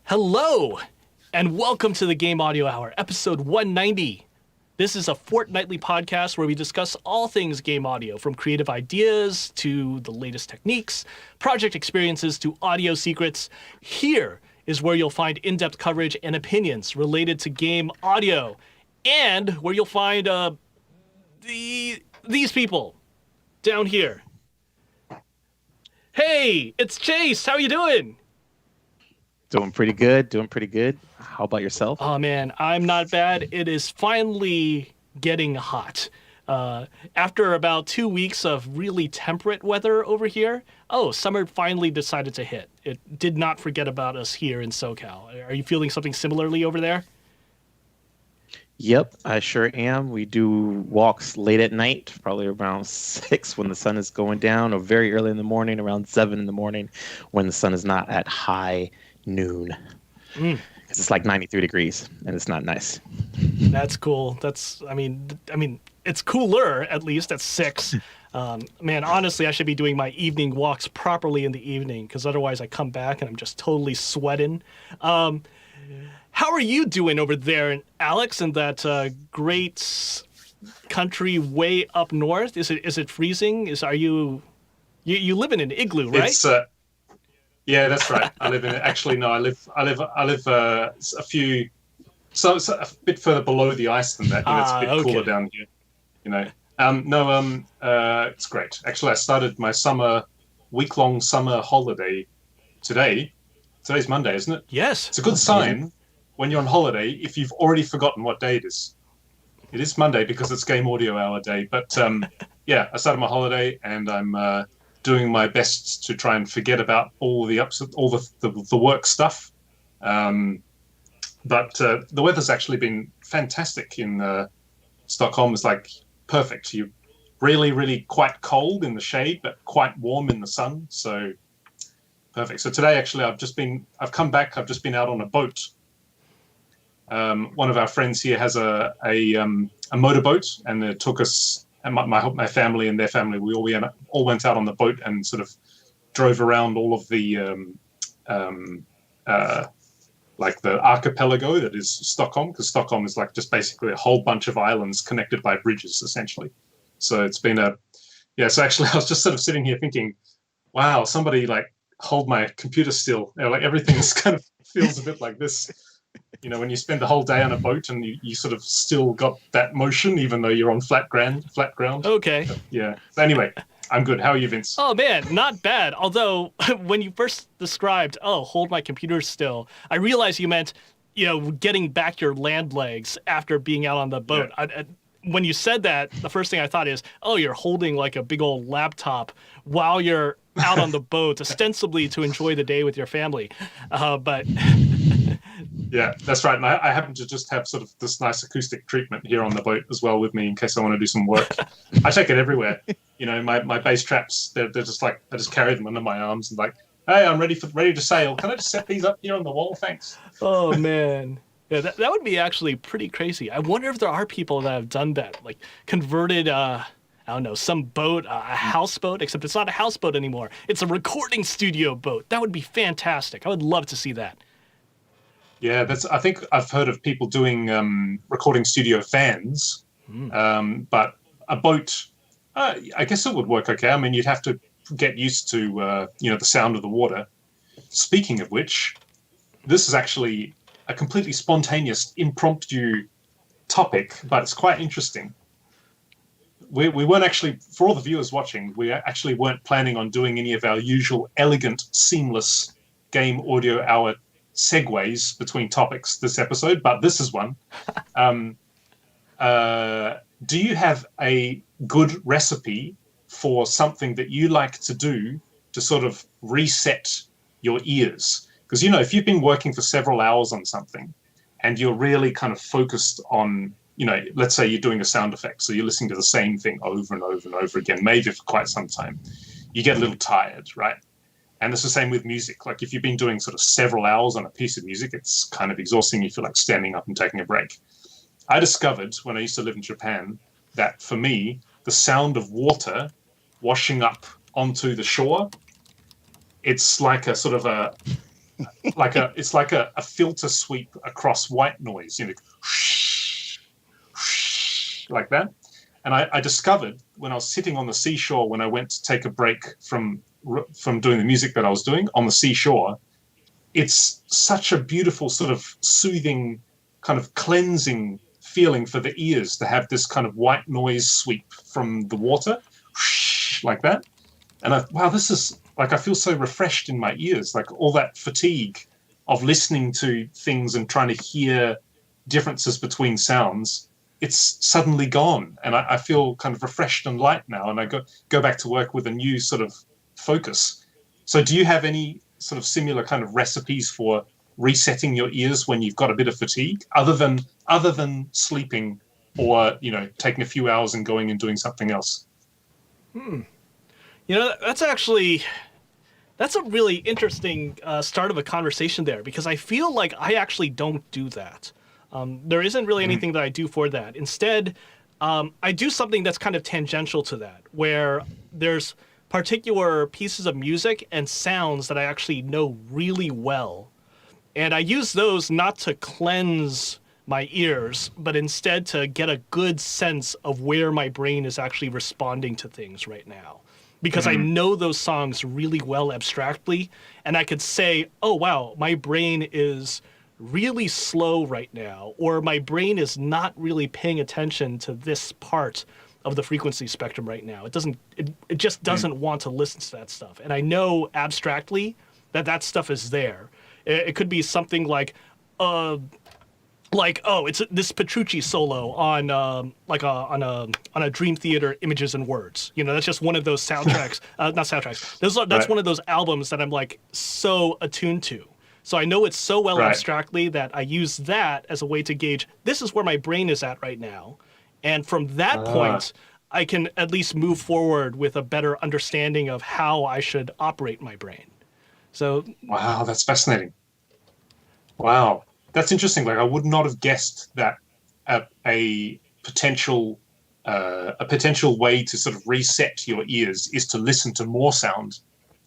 Hello, and welcome to the Game Audio Hour, episode 190. This is a fortnightly podcast where we discuss all things game audio, from creative ideas to the latest techniques, project experiences to audio secrets. Here is where you'll find in-depth coverage and opinions related to game audio, and where you'll find these people down here. Hey, it's Chase. How you doing? Doing pretty good. How about yourself? Oh man, I'm not bad. It is finally getting hot. After about 2 weeks of really temperate weather over here, summer finally decided to hit. It did not forget about us here in SoCal. Are you feeling something similarly over there? Yep, I sure am. We do walks late at night, probably around 6 when the sun is going down, or very early in the morning, around 7 in the morning when the sun is not at high noon. Because it's like 93 degrees, and it's not nice. That's cool. I mean, it's cooler, at least at 6. Man, honestly, I should be doing my evening walks properly in the evening, because otherwise I come back and I'm just totally sweating. How are you doing over there, Alex, in that great country way up north? Is it freezing? You live in an igloo, right? Yeah, that's right. I live it's a bit further below the ice than that. It's a bit cooler down here. It's great. Actually, I started my week-long summer holiday today. Today's Monday, isn't it? Yes. It's a good sign when you're on holiday if you've already forgotten what day it is. It is Monday because it's Game Audio Hour day. But I started my holiday and I'm doing my best to try and forget about all the work stuff. But the weather's actually been fantastic in Stockholm. It's like perfect. You're really, really quite cold in the shade, but quite warm in the sun. So perfect. So today, actually, I've come back. I've just been out on a boat. One of our friends here has a motorboat, and it took us and my family and their family. We all went out on the boat and sort of drove around all of the like the archipelago that is Stockholm, because Stockholm is like just basically a whole bunch of islands connected by bridges, essentially. So it's been So actually, I was just sort of sitting here thinking, wow, somebody like hold my computer still. Like everything kind of feels a bit like this. When you spend the whole day on a boat and you sort of still got that motion, even though you're on flat ground. Okay. But, yeah. So anyway, I'm good. How are you, Vince? Oh man, not bad. Although when you first described, hold my computer still, I realized you meant, getting back your land legs after being out on the boat. Yeah. When you said that, the first thing I thought is, you're holding like a big old laptop while you're out on the boat, ostensibly to enjoy the day with your family. But yeah, that's right. And I happen to just have sort of this nice acoustic treatment here on the boat as well with me in case I want to do some work. I take it everywhere. My bass traps, they're just like, I just carry them under my arms and like, hey, I'm ready to sail. Can I just set these up here on the wall? Thanks. Oh, man. Yeah, that would be actually pretty crazy. I wonder if there are people that have done that, like converted, I don't know, some boat, a houseboat, except it's not a houseboat anymore. It's a recording studio boat. That would be fantastic. I would love to see that. Yeah, I think I've heard of people doing recording studio fans, but a boat, I guess it would work okay. I mean, you'd have to get used to, the sound of the water. Speaking of which, this is actually a completely spontaneous, impromptu topic, but it's quite interesting. We weren't actually, for all the viewers watching, we actually weren't planning on doing any of our usual elegant, seamless Game Audio Hour segues between topics this episode, but this is one. Do you have a good recipe for something that you like to do to sort of reset your ears? Because, if you've been working for several hours on something and you're really kind of focused on, let's say you're doing a sound effect, so you're listening to the same thing over and over and over again, maybe for quite some time, you get a little tired, right? And it's the same with music. Like if you've been doing sort of several hours on a piece of music, it's kind of exhausting. You feel like standing up and taking a break. I discovered when I used to live in Japan that for me, the sound of water washing up onto the shore, it's like a sort of it's like a filter sweep across white noise, like that. And I discovered when I was sitting on the seashore, when I went to take a break from doing the music that I was doing on the seashore, it's such a beautiful sort of soothing, kind of cleansing feeling for the ears to have this kind of white noise sweep from the water, like that. And wow, this is like, I feel so refreshed in my ears, like all that fatigue of listening to things and trying to hear differences between sounds. It's suddenly gone, and I feel kind of refreshed and light now, and I go back to work with a new sort of focus. So do you have any sort of similar kind of recipes for resetting your ears when you've got a bit of fatigue, other than sleeping or taking a few hours and going and doing something else? That's a really interesting start of a conversation there, because I feel like I actually don't do that. There isn't really anything that I do for that. Instead, I do something that's kind of tangential to that, where there's particular pieces of music and sounds that I actually know really well. And I use those not to cleanse my ears, but instead to get a good sense of where my brain is actually responding to things right now. Because I know those songs really well abstractly, and I could say, oh, wow, my brain is really slow right now, or my brain is not really paying attention to this part of the frequency spectrum right now. It just doesn't want to listen to that stuff. And I know abstractly that stuff is there. It could be something like it's this Petrucci solo on a Dream Theater Images and Words. That's just one of those soundtracks. Not soundtracks. That's one of those albums that I'm like so attuned to. So I know it so well abstractly that I use that as a way to gauge, this is where my brain is at right now. And from that point, I can at least move forward with a better understanding of how I should operate my brain. So wow, that's fascinating. Wow, that's interesting. Like, I would not have guessed that a potential way to sort of reset your ears is to listen to more sound.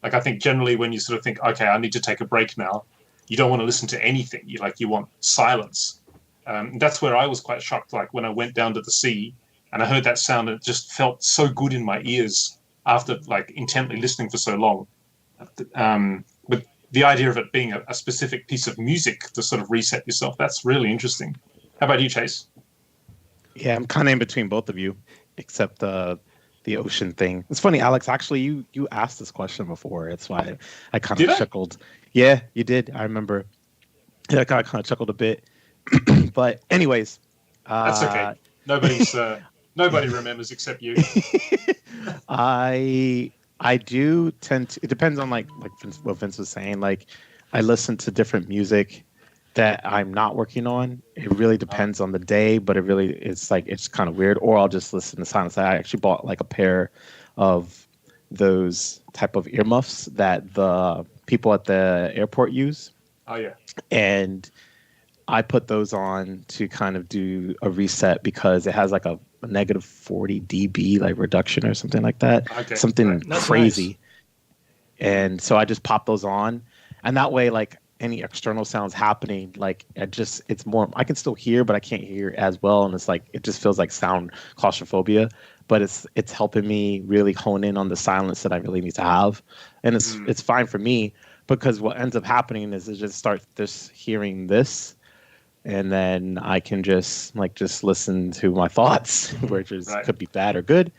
Like, I think generally when you sort of think, okay, I need to take a break now, you don't want to listen to anything. You want silence. That's where I was quite shocked. Like when I went down to the sea and I heard that sound, it just felt so good in my ears after like intently listening for so long. With the idea of it being a specific piece of music to sort of reset yourself, that's really interesting. How about you, Chase? Yeah, I'm kind of in between both of you, except the ocean thing. It's funny, Alex. Actually, you asked this question before. That's why I kind of chuckled. Yeah, you did. I remember. Yeah, I kind of chuckled a bit. But anyways, that's okay. Nobody remembers except you. I do tend to. It depends on like what Vince was saying. Like, I listen to different music that I'm not working on. It really depends on the day, but it's kind of weird. Or I'll just listen to silence. I actually bought like a pair of those type of earmuffs that the people at the airport use. Oh yeah. And I put those on to kind of do a reset because it has like a negative 40 dB like reduction or something like that. Okay. Something That's crazy. nice. And so I just pop those on, and that way like any external sounds happening, like it's more, I can still hear, but I can't hear as well. And it's like, it just feels like sound claustrophobia, but it's helping me really hone in on the silence that I really need to have. And it's fine for me, because what ends up happening is it just start this hearing this, and then I can just listen to my thoughts, which could be bad or good.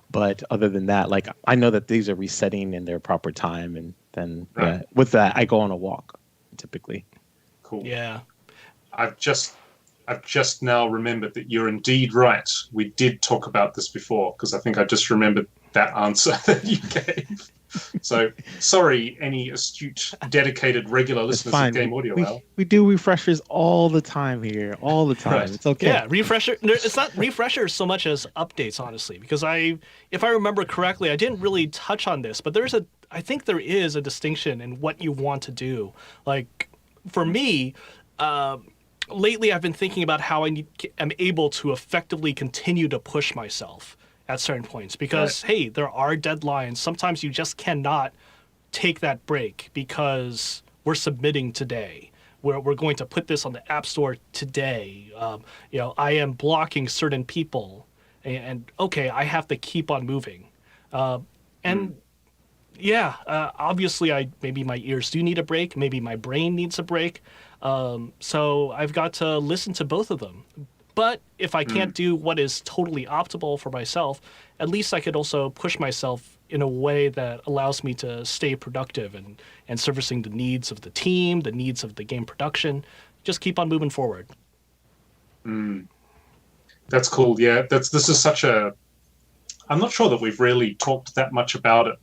But other than that, like, I know that these are resetting in their proper time. And then with that, I go on a walk typically. Cool. Yeah. I've just now remembered that you're indeed right. We did talk about this before, because I think I just remembered that answer that you gave. So sorry, any astute, dedicated, regular listeners of Game Audio Hour. We do refreshers all the time here, all the time. Right. It's okay. Yeah, refresher. It's not refreshers so much as updates, honestly, because if I remember correctly, I didn't really touch on this, but I think there is a distinction in what you want to do. Like, for me, lately I've been thinking about how I'm able to effectively continue to push myself at certain points, because hey, there are deadlines. Sometimes you just cannot take that break because we're submitting today. We're going to put this on the App Store today. I am blocking certain people, and okay, I have to keep on moving. And yeah, obviously, maybe my ears do need a break. Maybe my brain needs a break. So I've got to listen to both of them. But if I can't do what is totally optimal for myself, at least I could also push myself in a way that allows me to stay productive and servicing the needs of the team, the needs of the game production. Just keep on moving forward. That's cool. Yeah, this is such a. I'm not sure that we've really talked that much about it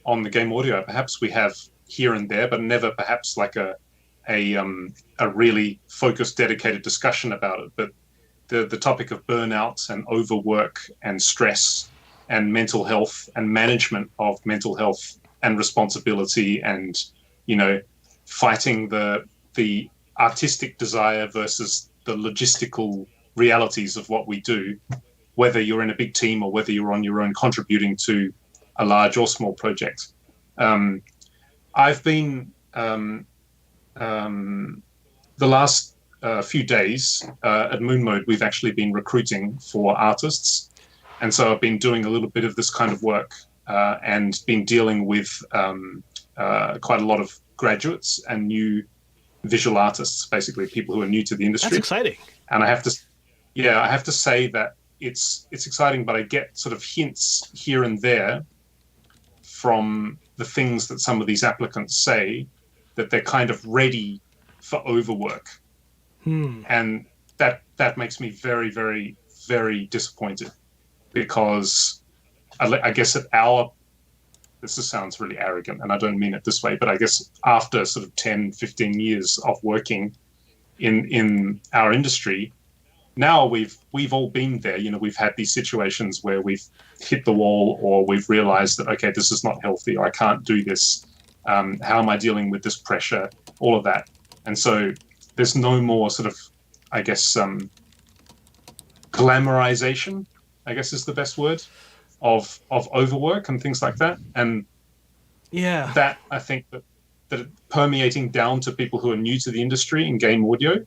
on the Game Audio. Perhaps we have here and there, but never perhaps like a really focused, dedicated discussion about it. But the topic of burnout and overwork and stress and mental health and management of mental health and responsibility and, fighting the artistic desire versus the logistical realities of what we do, whether you're in a big team or whether you're on your own contributing to a large or small project. I've been the last few days at Moon Mode, we've actually been recruiting for artists. And so I've been doing a little bit of this kind of work and been dealing with quite a lot of graduates and new visual artists, basically people who are new to the industry. That's exciting. And I have to say that it's exciting, but I get sort of hints here and there from the things that some of these applicants say that they're kind of ready for overwork. And that makes me very, very, very disappointed, because I guess this sounds really arrogant and I don't mean it this way, but I guess after sort of 10, 15 years of working in our industry, now we've all been there. We've had these situations where we've hit the wall, or we've realized that, okay, this is not healthy, or I can't do this. How am I dealing with this pressure? All of that. And so there's no more sort of, I guess, glamorization, I guess is the best word, of overwork and things like that. And yeah, that I think that permeating down to people who are new to the industry in game audio.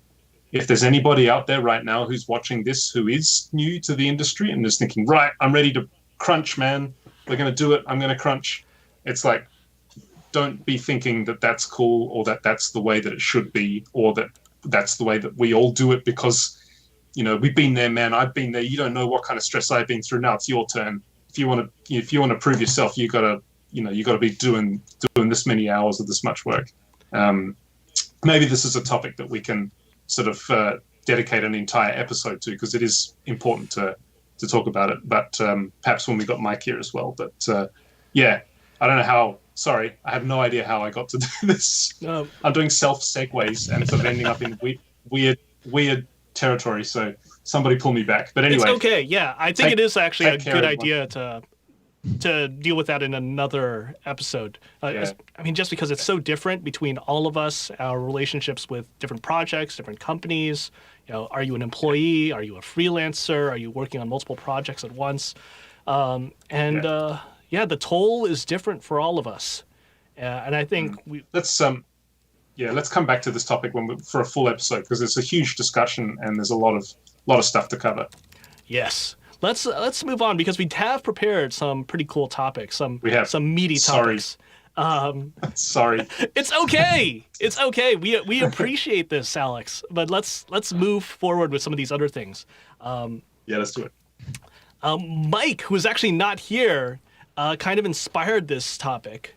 If there's anybody out there right now who's watching this who is new to the industry and is thinking, right, I'm ready to crunch, man, we're going to do it, I'm going to crunch. It's like, don't be thinking that that's cool, or that that's the way that it should be, or that that's the way that we all do it because, we've been there, man. I've been there. You don't know what kind of stress I've been through. Now it's your turn. If you want to prove yourself, you gotta be doing this many hours of this much work. Maybe this is a topic that we can sort of dedicate an entire episode to, because it is important to talk about it. But perhaps when we got Mike here as well. But yeah, I don't know how. Sorry, I have no idea how I got to do this. I'm doing self segues and sort of ending up in weird territory. So somebody pull me back. But anyway, it's okay. Yeah, I think it is actually a good idea to deal with that in another episode. I mean, just because it's so different between all of us, our relationships with different projects, different companies. Are you an employee? Are you a freelancer? Are you working on multiple projects at once? Yeah, the toll is different for all of us, and I think let's come back to this topic for a full episode, because it's a huge discussion and there's a lot of stuff to cover. Yes, let's move on, because we have prepared some pretty cool topics, some meaty topics. Sorry. It's okay. It's okay. We appreciate this, Alex. But let's move forward with some of these other things. Let's do it. Mike, who is actually not here, kind of inspired this topic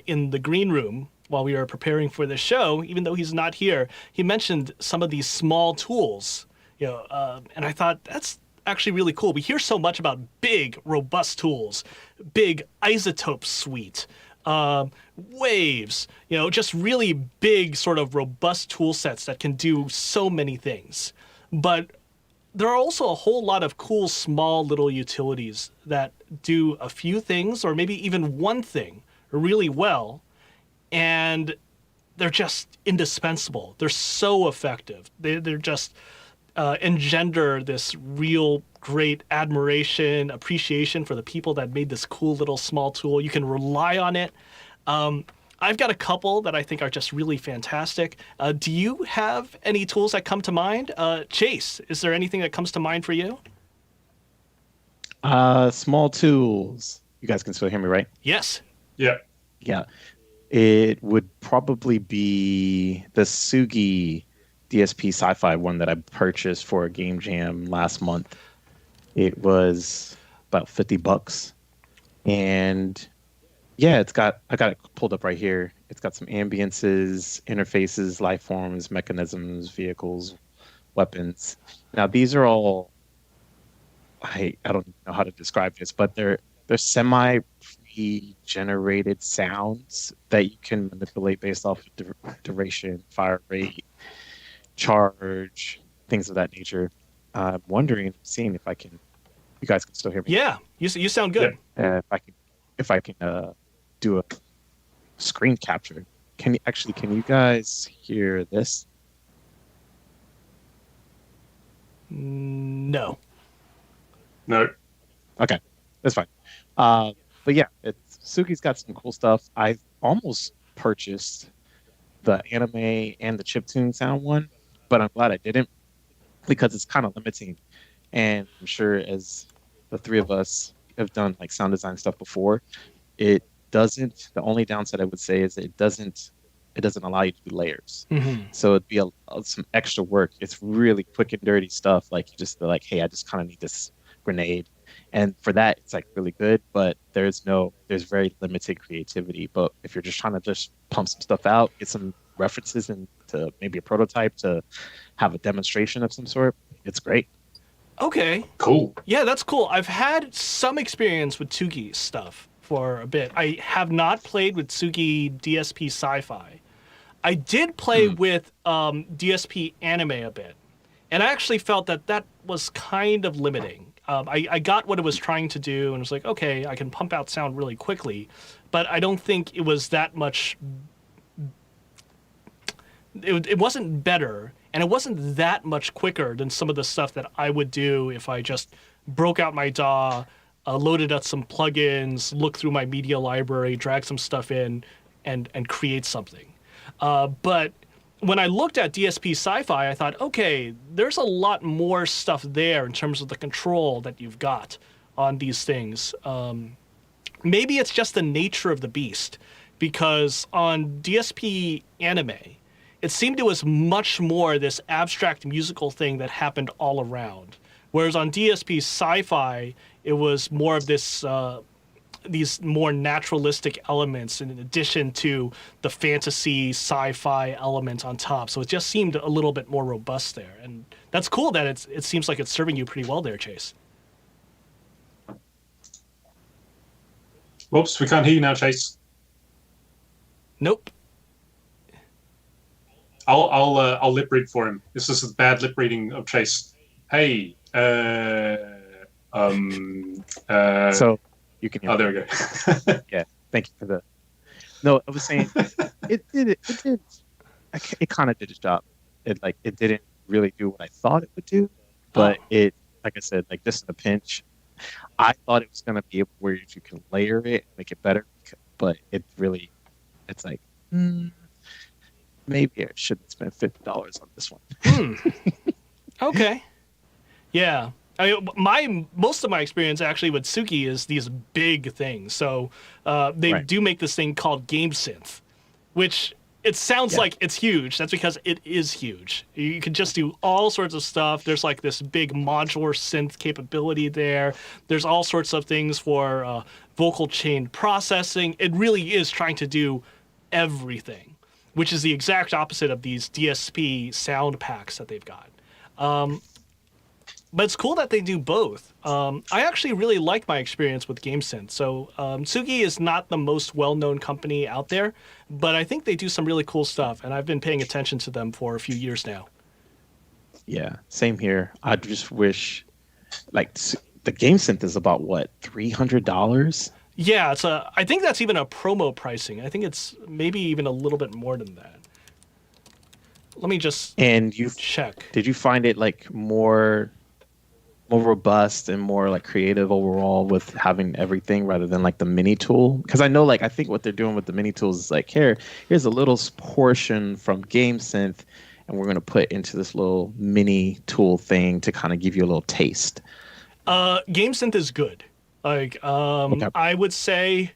in the green room while we were preparing for the show. Even though he's not here, he mentioned some of these small tools, and I thought that's actually really cool. We hear so much about big, robust tools, big isotope suite, waves, just really big, sort of robust tool sets that can do so many things. But there are also a whole lot of cool, small little utilities that do a few things, or maybe even one thing, really well, and they're just indispensable. They're so effective. They're just engender this real great admiration, appreciation for the people that made this cool little small tool. You can rely on it. I've got a couple that I think are just really fantastic. Do you have any tools that come to mind? Chase, is there anything that comes to mind for you? Small tools. You guys can still hear me, right? Yes. Yeah. Yeah. It would probably be the Sugi DSP Sci-Fi one that I purchased for a game jam last month. It was about $50. And yeah, I got it pulled up right here. It's got some ambiances, interfaces, life forms, mechanisms, vehicles, weapons. Now these are all I don't know how to describe this, but they're semi pre-generated sounds that you can manipulate based off of duration, fire rate, charge, things of that nature. I'm wondering, seeing if I can, you guys can still hear me. Yeah, you sound Yeah. good. If I can do a screen capture. Can you guys hear this? No. No. Okay, that's fine. But yeah, Suki's got some cool stuff. I almost purchased the anime and the chiptune sound one, but I'm glad I didn't because it's kind of limiting. And I'm sure as the three of us have done like sound design stuff before, it doesn't. The only downside I would say is it doesn't allow you to do layers. Mm-hmm. So it'd be some extra work. It's really quick and dirty stuff. Like you just like, hey, I just kind of need this grenade, and for that, it's like really good. But there's very limited creativity. But if you're just trying to just pump some stuff out, get some references into maybe a prototype to have a demonstration of some sort, it's great. Okay. Cool. Yeah, that's cool. I've had some experience with Tsugi stuff for a bit. I have not played with Tsugi DSP Sci-Fi. I did play with DSP Anime a bit, and I actually felt that was kind of limiting. I got what it was trying to do, and was like, okay, I can pump out sound really quickly, but I don't think it was that much. It wasn't better, and it wasn't that much quicker than some of the stuff that I would do if I just broke out my DAW, loaded up some plugins, look through my media library, drag some stuff in, and create something. But when I looked at DSP Sci-Fi, I thought, okay, there's a lot more stuff there in terms of the control that you've got on these things. Maybe it's just the nature of the beast, because on DSP Anime, it seemed it was much more this abstract musical thing that happened all around. Whereas on DSP Sci-Fi, it was more of this these more naturalistic elements in addition to the fantasy sci-fi element on top. So it just seemed a little bit more robust there. And that's cool that it seems like it's serving you pretty well there, Chase. Whoops, we can't hear you now, Chase. Nope. I'll lip read for him. This is a bad lip reading of Chase. Hey, So you can hear oh, me. there we go. Yeah, thank you for the. No, I was saying it kind of did its job. It didn't really do what I thought it would do, but it, like I said, like just in a pinch, I thought it was gonna be able where you can layer it and make it better, but it's like maybe I shouldn't spend $50 on this one. Okay. Yeah. I mean, most of my experience actually with Suki is these big things. So they do make this thing called Game Synth, which it sounds like it's huge. That's because it is huge. You can just do all sorts of stuff. There's like this big modular synth capability there. There's all sorts of things for vocal chain processing. It really is trying to do everything, which is the exact opposite of these DSP sound packs that they've got. But it's cool that they do both. I actually really like my experience with GameSynth. So Tsugi is not the most well-known company out there, but I think they do some really cool stuff, and I've been paying attention to them for a few years now. Yeah, same here. I just wish, like, the game synth is about what, $300? Yeah, I think that's even a promo pricing. I think it's maybe even a little bit more than that. Let me just And you check. Did you find it like more more robust and more like creative overall with having everything rather than like the mini tool. Because I know like I think what they're doing with the mini tools is like here's a little portion from Game Synth, and we're gonna put into this little mini tool thing to kind of give you a little taste. Game Synth is good. Like, Okay. I would say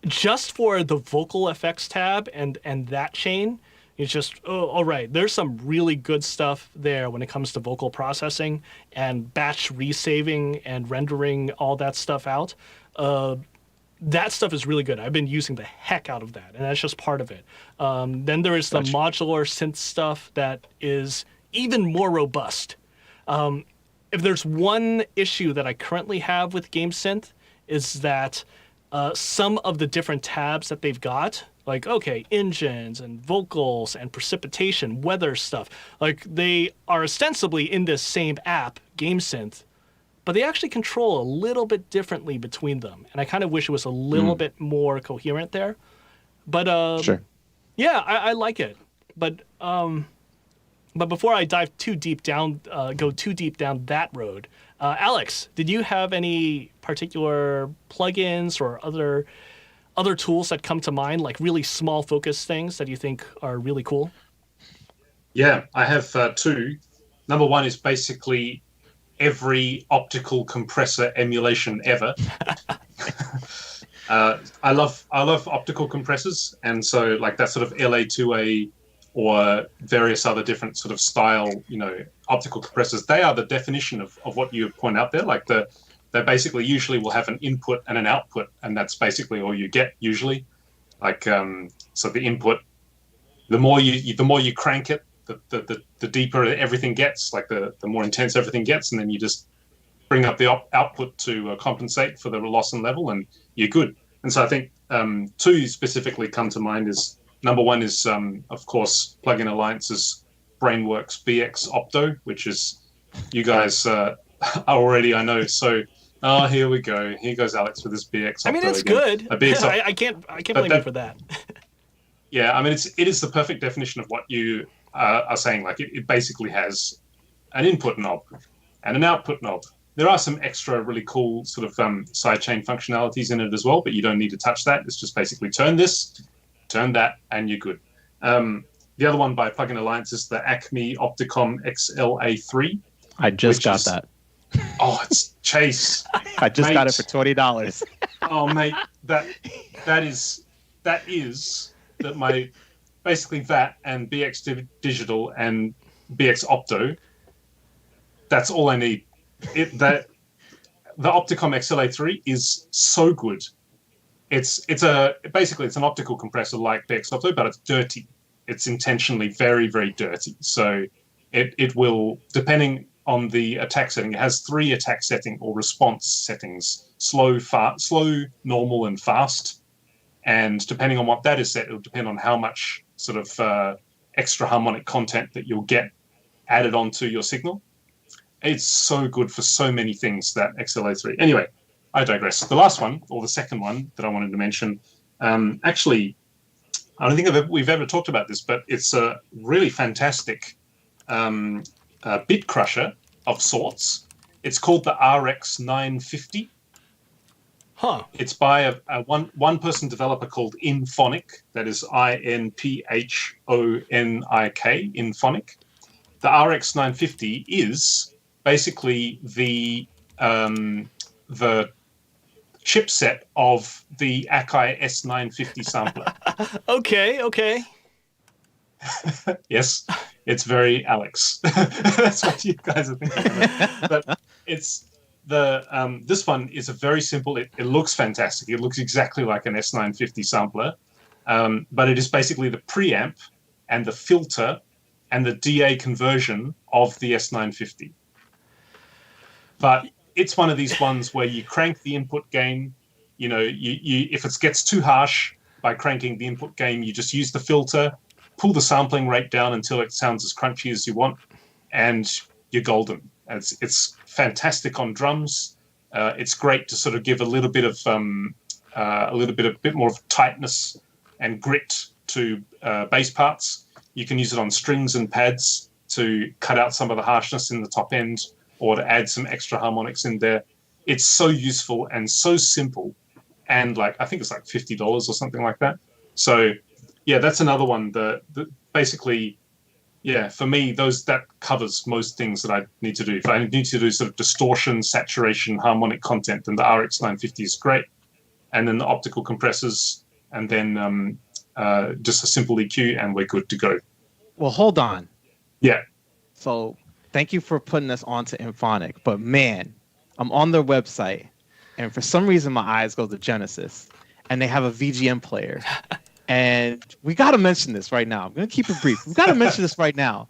just for the vocal effects tab and that chain, it's just all right. There's some really good stuff there when it comes to vocal processing and batch resaving and rendering all that stuff out. That stuff is really good. I've been using the heck out of that, and that's just part of it. Then there is the Gotcha. modular synth stuff that is even more robust. If there's one issue that I currently have with Game Synth is that some of the different tabs that they've got, like, okay, engines and vocals and precipitation, weather stuff, like they are ostensibly in this same app, Game Synth, but they actually control a little bit differently between them. And I kind of wish it was a little bit more coherent there. But Sure. yeah, I like it. But before I dive too deep down, go too deep down that road, Alex, did you have any particular plugins or other tools that come to mind, like really small focus things that you think are really cool? Yeah, I have two. Number one is basically every optical compressor emulation ever. I love optical compressors, and so like that sort of LA2A or various other different sort of style, optical compressors. They are the definition of what you point out there. Like they basically usually will have an input and an output, and that's basically all you get usually. Like so the input, the more you crank it, the deeper everything gets, like the more intense everything gets, and then you just bring up the output to compensate for the loss in level, and you're good. And so I think two specifically come to mind. Is number one is of course Plugin Alliance's Brainworks BX Opto, which is you guys are already, I know. So here we go. Here goes Alex with his BX Opto. I mean, it's again. good. A BX I can't blame you for that. Yeah, I mean, it is the perfect definition of what you are saying. Like it basically has an input knob and an output knob. There are some extra really cool sort of sidechain functionalities in it as well, but you don't need to touch that. It's just basically turn this, turn that, and you're good. The other one by Plugin Alliance is the Acme Opticom XLA3. I just got that. Oh, it's Chase. I just mate, got it for $20. Oh, mate, that is that my basically that and BX Digital and BX Opto. That's all I need. The Opticom XLA3 is so good. It's basically an optical compressor like BX Opto, but it's dirty. It's intentionally very, very dirty. So it will, depending on the attack setting, it has 3 attack setting or response settings: slow, normal, and fast. And depending on what that is set, it'll depend on how much sort of extra harmonic content that you'll get added onto your signal. It's so good for so many things, that XLA3. Anyway, I digress. The last one, or the second one that I wanted to mention, actually, I don't think we've ever talked about this, but it's a really fantastic bit crusher of sorts. It's called the RX950. Huh. It's by a one-person developer called Inphonic. That is INPHONIK, Inphonic. The RX950 is basically the chipset of the Acme S950 sampler. Okay. Yes, it's very Alex. That's what you guys are thinking. But it's this one is a very simple. It looks fantastic. It looks exactly like an S950 sampler, but it is basically the preamp and the filter and the DA conversion of the S950. But it's one of these ones where you crank the input gain. You if it gets too harsh by cranking the input gain, you just use the filter, pull the sampling rate down until it sounds as crunchy as you want, and you're golden. It's fantastic on drums. It's great to sort of give a bit more of tightness and grit to bass parts. You can use it on strings and pads to cut out some of the harshness in the top end, or to add some extra harmonics in there. It's so useful and so simple. And like, I think it's like $50 or something like that. So yeah, that's another one that basically, yeah, for me, that covers most things that I need to do. If I need to do sort of distortion, saturation, harmonic content, then the RX 950 is great. And then the optical compressors, and then just a simple EQ, and we're good to go. Well, hold on. Yeah. So thank you for putting us onto Infonic. But man, I'm on their website, and for some reason my eyes go to Genesis, and they have a VGM player. And we got to mention this right now. I'm going to keep it brief. We got to mention this right now.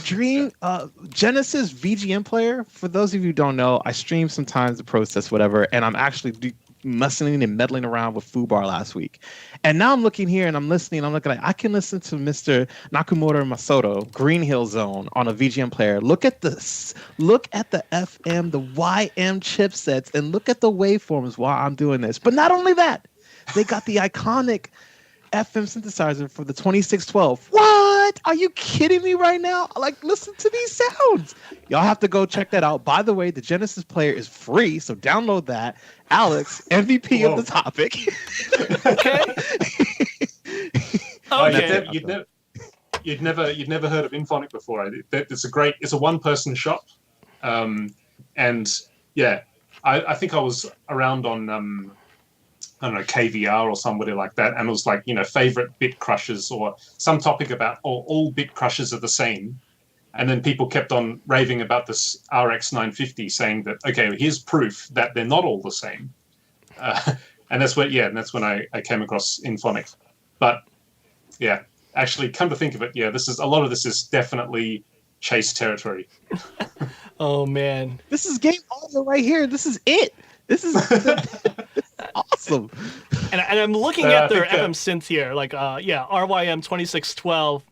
Genesis VGM player, for those of you who don't know, I stream sometimes the process, whatever, and I'm actually messing and meddling around with FooBar last week. And now I'm looking here and I'm listening. I'm looking like I can listen to Mr. Nakamura Masato, Green Hill Zone on a VGM player. Look at this. Look at the FM, the YM chipsets, and look at the waveforms while I'm doing this. But not only that, they got the iconic FM synthesizer for the 2612. What? Are you kidding me right now? Like, listen to these sounds. Y'all have to go check that out. By the way, the Genesis player is free, so download that. Alex, MVP of the topic. Okay. Okay. You'd never heard of Infonic before. It's a one-person shop, and yeah, I think I was around on I don't know, KVR or somebody like that, and it was like, favorite bit crushers or some topic about all bit crushers are the same. And then people kept on raving about this RX 950, saying that, okay, here's proof that they're not all the same. And that's when I came across Infonic. But yeah, actually, come to think of it, yeah, a lot of this is definitely Chase territory. Oh man, this is game audio right here. This is it. This is awesome. And I'm looking at their FM synth here, like RYM 2612.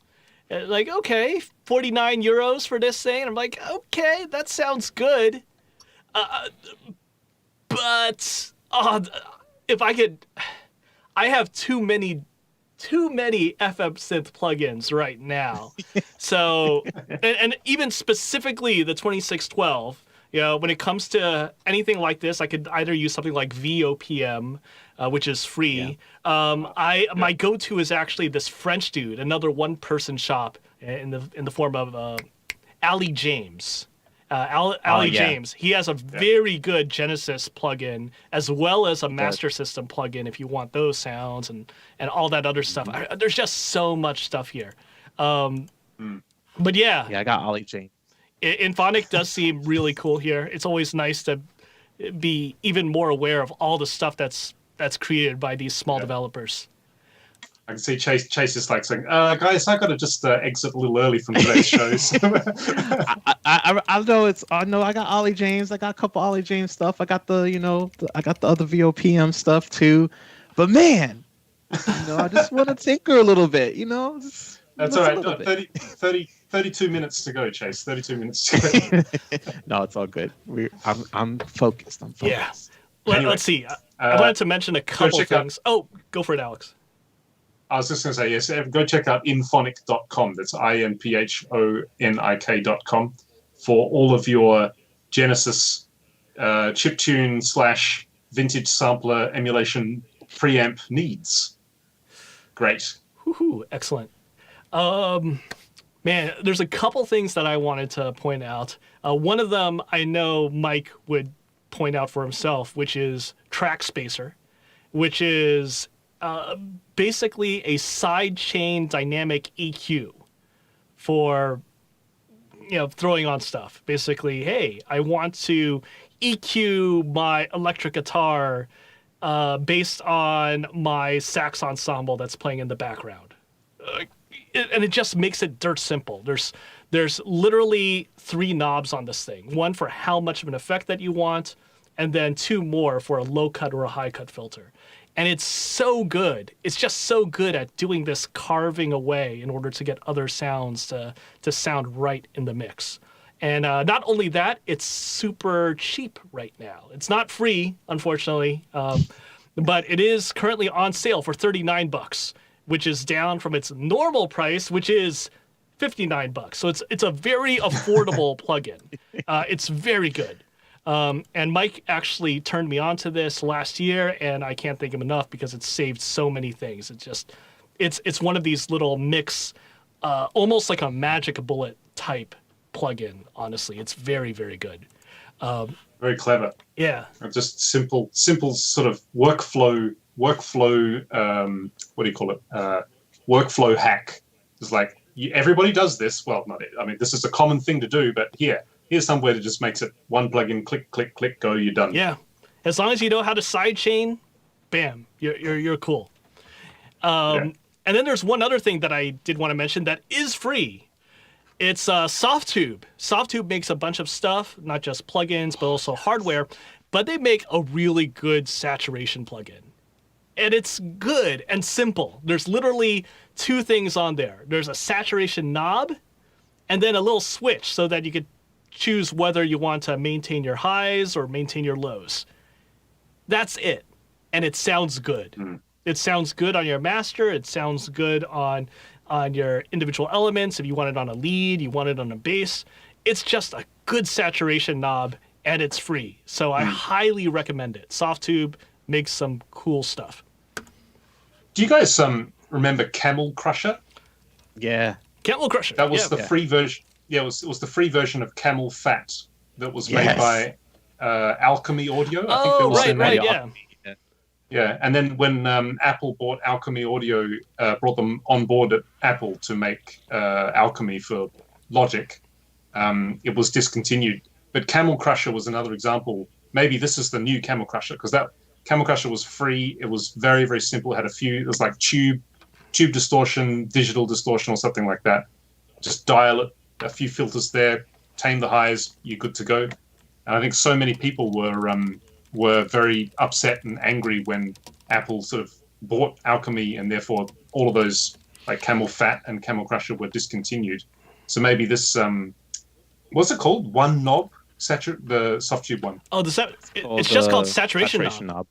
Like, okay, 49 euros for this thing. And I'm like, okay, that sounds good. But if I could, I have too many FM synth plugins right now. So, and even specifically the 2612. When it comes to anything like this, I could either use something like VOPM, which is free. Yeah. My go-to is actually this French dude, another one-person shop in the form of Ali James. James. He has a very good Genesis plugin as well as a Master System plugin if you want those sounds and all that other stuff. There's just so much stuff here. But yeah, I got Ali James. Infonic does seem really cool here. It's always nice to be even more aware of all the stuff that's created by these small developers. I can see Chase is like saying, guys, I got to just exit a little early from today's shows. I know I got Ollie James. I got a couple Ollie James stuff. I got the other VOPM stuff too. But man, I just want to tinker a little bit, That's all right. 32 minutes to go, Chase. 32 minutes to go. No, it's all good. I'm focused. Yeah. Let's see. I wanted to mention a couple things. Go for it, Alex. I was just going to say, yes, go check out infonic.com. That's INPHONIK.com for all of your Genesis chiptune / vintage sampler emulation preamp needs. Great. Woohoo, excellent. Man, there's a couple things that I wanted to point out. One of them I know Mike would point out for himself, which is Track Spacer, which is basically a sidechain dynamic EQ for throwing on stuff. Basically, hey, I want to EQ my electric guitar based on my sax ensemble that's playing in the background. And it just makes it dirt simple. There's literally 3 knobs on this thing. One for how much of an effect that you want, and then 2 more for a low cut or a high cut filter. And it's so good. It's just so good at doing this carving away in order to get other sounds to sound right in the mix. And not only that, it's super cheap right now. It's not free, unfortunately, but it is currently on sale for $39, which is down from its normal price, which is $59. So it's a very affordable plugin. It's very good. And Mike actually turned me on to this last year, and I can't thank him enough because it's saved so many things. It's one of these little mix, almost like a magic bullet type plugin. Honestly, it's very, very good. Very clever. Yeah. Just simple sort of workflow. What do you call it? Workflow hack. It's like everybody does this. Well, not it. I mean, this is a common thing to do, but here's somewhere that just makes it one plugin, click, click, click, go, you're done. Yeah. As long as you know how to sidechain, bam, you're cool. And then there's one other thing that I did want to mention that is free. It's SoftTube. SoftTube makes a bunch of stuff, not just plugins, but also hardware. But they make a really good saturation plugin. And it's good and simple. There's literally two things on there. There's a saturation knob and then a little switch so that you could choose whether you want to maintain your highs or maintain your lows. That's it. And it sounds good. It sounds good on your master. It sounds good on your individual elements. If you want it on a lead, you want it on a bass. It's just a good saturation knob, and it's free. So I highly recommend it. SoftTube makes some cool stuff. Do you guys remember Camel Crusher? Yeah. Camel Crusher. That was the free version. Yeah, it was the free version of Camel Fat that was made Yes. by Alchemy Audio. I think Oh, was right, their right, name. yeah. Yeah, and then when Apple bought Alchemy Audio, brought them on board at Apple to make Alchemy for Logic, it was discontinued. But Camel Crusher was another example. Maybe this is the new Camel Crusher, because that Camel Crusher was free. It was very, very simple. It had it was like tube distortion, digital distortion, or something like that. Just dial it, a few filters there, tame the highs, you're good to go. And I think so many people were very upset and angry when Apple sort of bought Alchemy, and therefore all of those like Camel Fat and Camel Crusher were discontinued. So maybe this, what's it called? One knob, the soft tube one. Oh, it's just called saturation knob.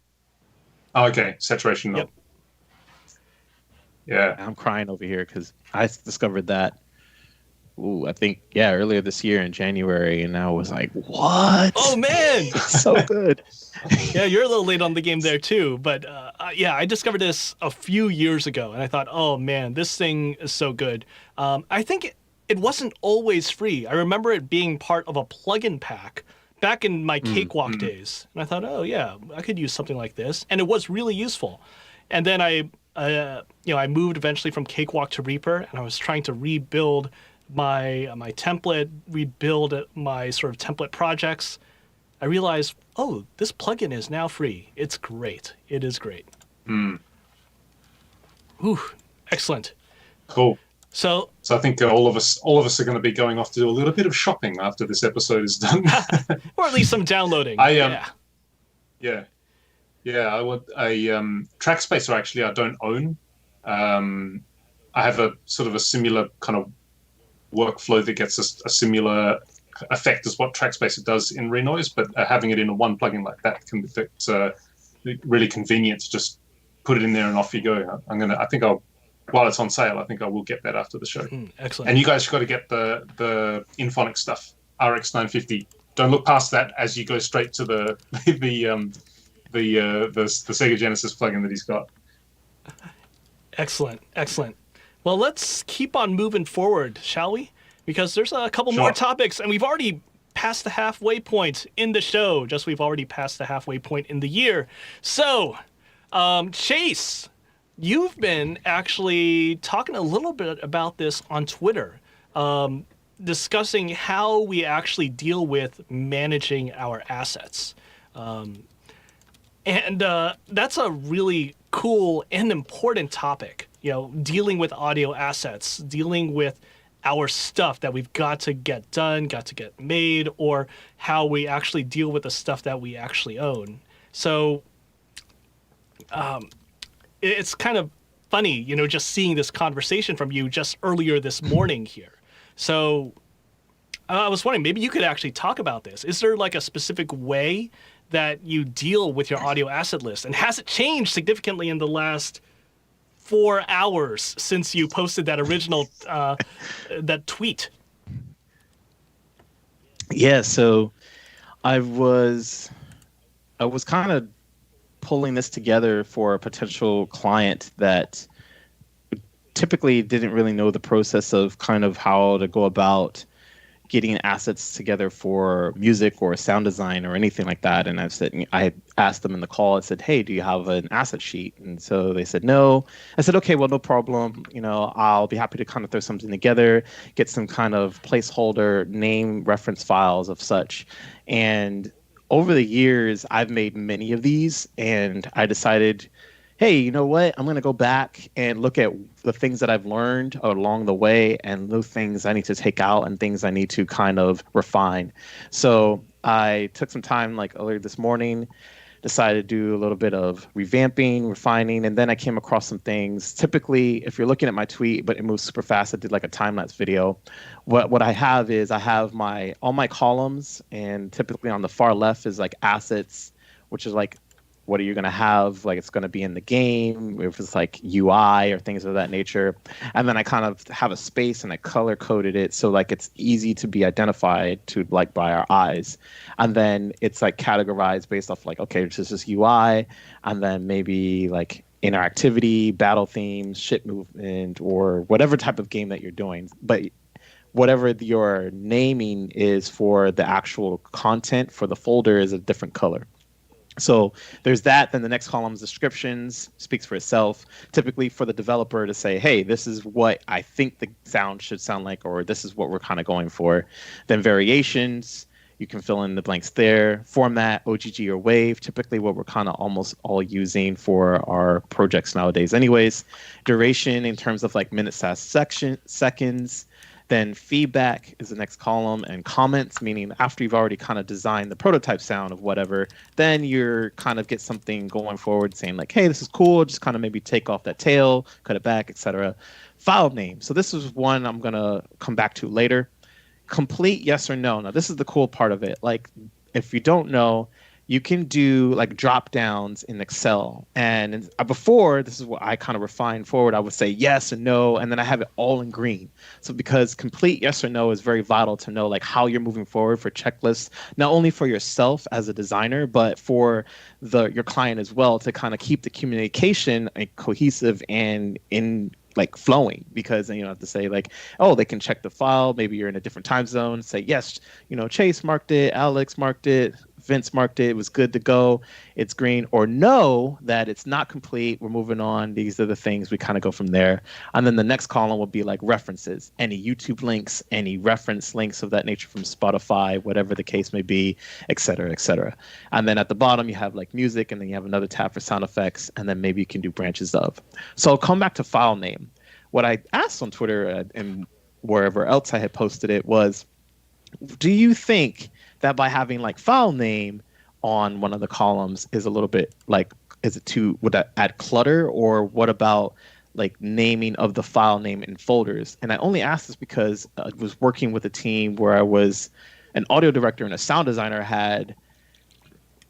Oh, okay, saturation knob. Yep. Yeah, I'm crying over here because I discovered that. I think earlier this year in January, and I was like, "What? Oh man, It's so good." Yeah, you're a little late on the game there too. But I discovered this a few years ago, and I thought, oh man, this thing is so good. I think it wasn't always free. I remember it being part of a plugin pack back in my Cakewalk days, and I thought, oh yeah, I could use something like this, and it was really useful. And then I moved eventually from Cakewalk to Reaper, and I was trying to rebuild my template, rebuild my sort of template projects. I realized, oh, this plugin is now free. It's great. It is great. Ooh, excellent. cool. So So I think all of us are going to be going off to do a little bit of shopping after this episode is done. or at least some downloading. Yeah. I want a track spacer. Actually, I don't own. I have a sort of a similar kind of workflow that gets a similar effect as what Trackspacer does in Renoise, but having it in a one plugin like that can be really convenient to just put it in there and off you go. While it's on sale, I think I will get that after the show. Excellent. And you guys got to get the Inphonic stuff, RX 950. Don't look past that as you go straight to the Sega Genesis plugin that he's got. Excellent. Well, let's keep on moving forward, shall we? Because there's a couple more topics, and we've already passed the halfway point in the show. We've already passed the halfway point in the year. So, Chase, you've been actually talking a little bit about this on Twitter, discussing how we actually deal with managing our assets. And that's a really cool and important topic, dealing with audio assets, dealing with our stuff that we've got to get done, got to get made, or how we actually deal with the stuff that we actually own. So it's kind of funny, just seeing this conversation from you just earlier this morning here. So I was wondering, maybe you could actually talk about this. Is there like a specific way that you deal with your audio asset list? And has it changed significantly in the last 4 hours since you posted that original that tweet. Yeah, so I was kind of pulling this together for a potential client that typically didn't really know the process of kind of how to go about getting assets together for music or sound design or anything like that. And I had asked them in the call, I said, hey, do you have an asset sheet? And so they said, no. I said, okay, well, no problem. I'll be happy to kind of throw something together, get some kind of placeholder name reference files of such. And over the years, I've made many of these, and I decided, hey, you know what? I'm going to go back and look at the things that I've learned along the way and those things I need to take out and things I need to kind of refine. So I took some time like earlier this morning, decided to do a little bit of revamping, refining, and then I came across some things. Typically, if you're looking at my tweet, but it moves super fast, I did like a time-lapse video. What I have is I have all my columns, and typically on the far left is like assets, which is like what are you going to have? Like it's going to be in the game, if it's like UI or things of that nature. And then I kind of have a space and I color coded it so like it's easy to be identified to like by our eyes. And then it's like categorized based off like, okay, this is UI, and then maybe like interactivity, battle themes, ship movement, or whatever type of game that you're doing. But whatever your naming is for the actual content for the folder is a different color. So there's that. Then the next column is descriptions, speaks for itself. Typically for the developer to say, hey, this is what I think the sound should sound like, or this is what we're kind of going for. Then variations, you can fill in the blanks there. Format, OGG or WAV, typically what we're kind of almost all using for our projects nowadays anyways. Duration in terms of like minutes, seconds. Then feedback is the next column, and comments, meaning after you've already kind of designed the prototype sound of whatever, then you're kind of get something going forward saying like, hey, this is cool, just kind of maybe take off that tail, cut it back, etc. File name. So this is one I'm going to come back to later. Complete yes or no. Now, this is the cool part of it. Like, if you don't know, you can do like drop downs in Excel. And before, this is what I kind of refined forward. I would say yes and no, and then I have it all in green. So because complete yes or no is very vital to know like how you're moving forward for checklists, not only for yourself as a designer, but for your client as well, to kind of keep the communication cohesive and in like flowing, because then you don't have to say like, oh, they can check the file. Maybe you're in a different time zone. Say, yes, Chase marked it, Alex marked it, Vince marked it, it was good to go, it's green, or no, that it's not complete, we're moving on, these are the things, we kind of go from there. And then the next column will be like references, any YouTube links, any reference links of that nature from Spotify, whatever the case may be, et cetera, et cetera. And then at the bottom, you have like music, and then you have another tab for sound effects, and then maybe you can do branches of. So I'll come back to file name. What I asked on Twitter and wherever else I had posted it was, do you think that by having like file name on one of the columns is a little bit like, would that add clutter, or what about like naming of the file name in folders? And I only asked this because I was working with a team where I was an audio director and a sound designer had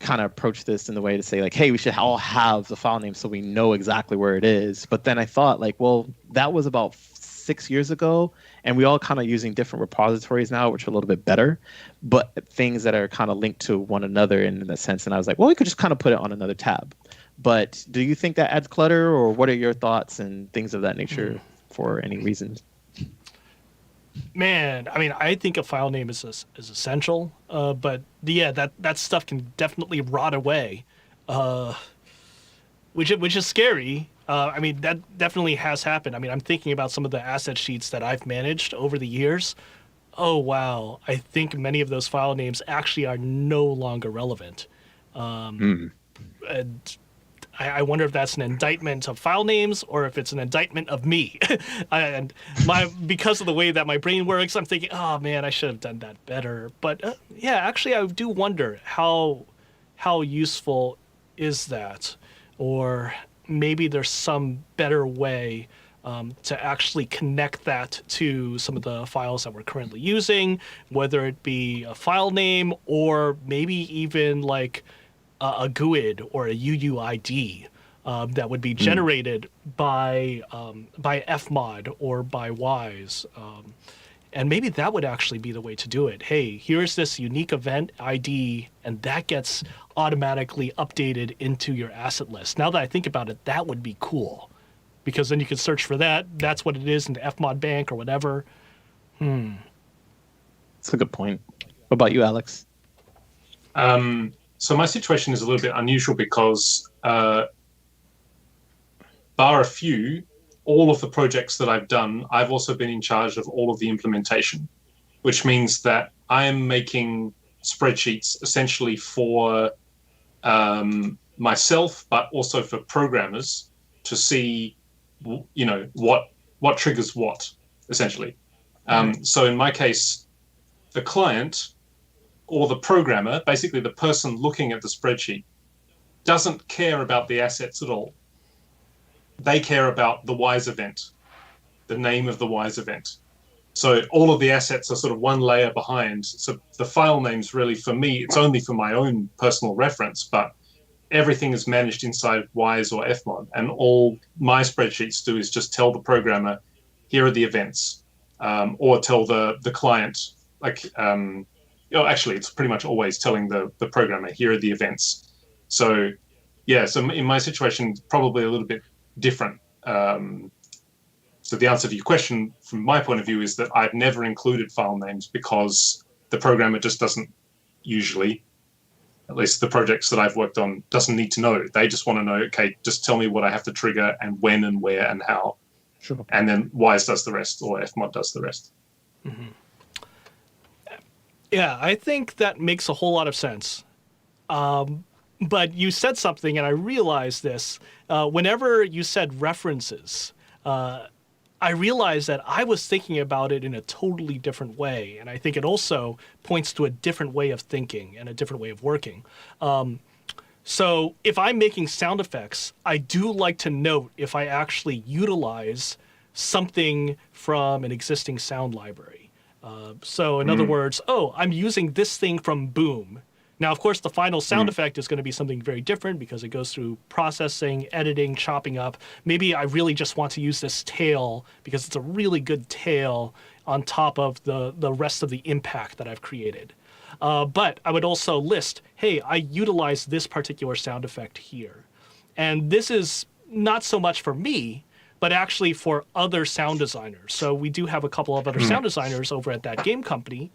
kind of approached this in the way to say like, hey, we should all have the file name so we know exactly where it is. But then I thought like, well, that was about 6 years ago, and we all kind of using different repositories now, which are a little bit better, but things that are kind of linked to one another in that sense. And I was like, well, we could just kind of put it on another tab. But do you think that adds clutter, or what are your thoughts and things of that nature for any reasons? Man, I mean, I think a file name is essential, but yeah, that stuff can definitely rot away, which is scary. I mean, that definitely has happened. I mean, I'm thinking about some of the asset sheets that I've managed over the years. Oh, wow. I think many of those file names actually are no longer relevant. And I wonder if that's an indictment of file names or if it's an indictment of me. And because of the way that my brain works, I'm thinking, oh, man, I should have done that better. But yeah, actually, I do wonder how useful is that? Or maybe there's some better way to actually connect that to some of the files that we're currently using, whether it be a file name or maybe even like a GUID or a UUID. that would be generated by Fmod or by Wise. And maybe that would actually be the way to do it. Hey, here's this unique event ID, and that gets automatically updated into your asset list. Now that I think about it, that would be cool, because then you can search for that. That's what it is in the Fmod bank or whatever. That's a good point. What about you, Alex? So my situation is a little bit unusual because, bar a few, all of the projects that I've done, I've also been in charge of all of the implementation, which means that I am making spreadsheets essentially for myself, but also for programmers to see, what triggers what, essentially. So in my case, the client or the programmer, basically the person looking at the spreadsheet, doesn't care about the assets at all. They care about the WISE event, the name of the WISE event. So all of the assets are sort of one layer behind. So the file names really, for me, it's only for my own personal reference, but everything is managed inside WISE or Fmod. And all my spreadsheets do is just tell the programmer, here are the events, or tell the client, actually, it's pretty much always telling the programmer, here are the events. So, yeah, so in my situation, probably a little bit different. So the answer to your question, from my point of view, is that I've never included file names because the programmer just doesn't usually, at least the projects that I've worked on, doesn't need to know. They just want to know, okay, just tell me what I have to trigger and when and where and how. Sure. And then WISE does the rest, or Fmod does the rest. Mm-hmm. Yeah, I think that makes a whole lot of sense. But you said something, and I realized this. Whenever you said references, I realized that I was thinking about it in a totally different way. And I think it also points to a different way of thinking and a different way of working. So if I'm making sound effects, I do like to note if I actually utilize something from an existing sound library. So in other words, I'm using this thing from Boom. Now, of course, the final sound effect is going to be something very different because it goes through processing, editing, chopping up. Maybe I really just want to use this tail because it's a really good tail on top of the rest of the impact that I've created. But I would also list, hey, I utilize this particular sound effect here. And this is not so much for me, but actually for other sound designers. So we do have a couple of other sound designers over at that game company.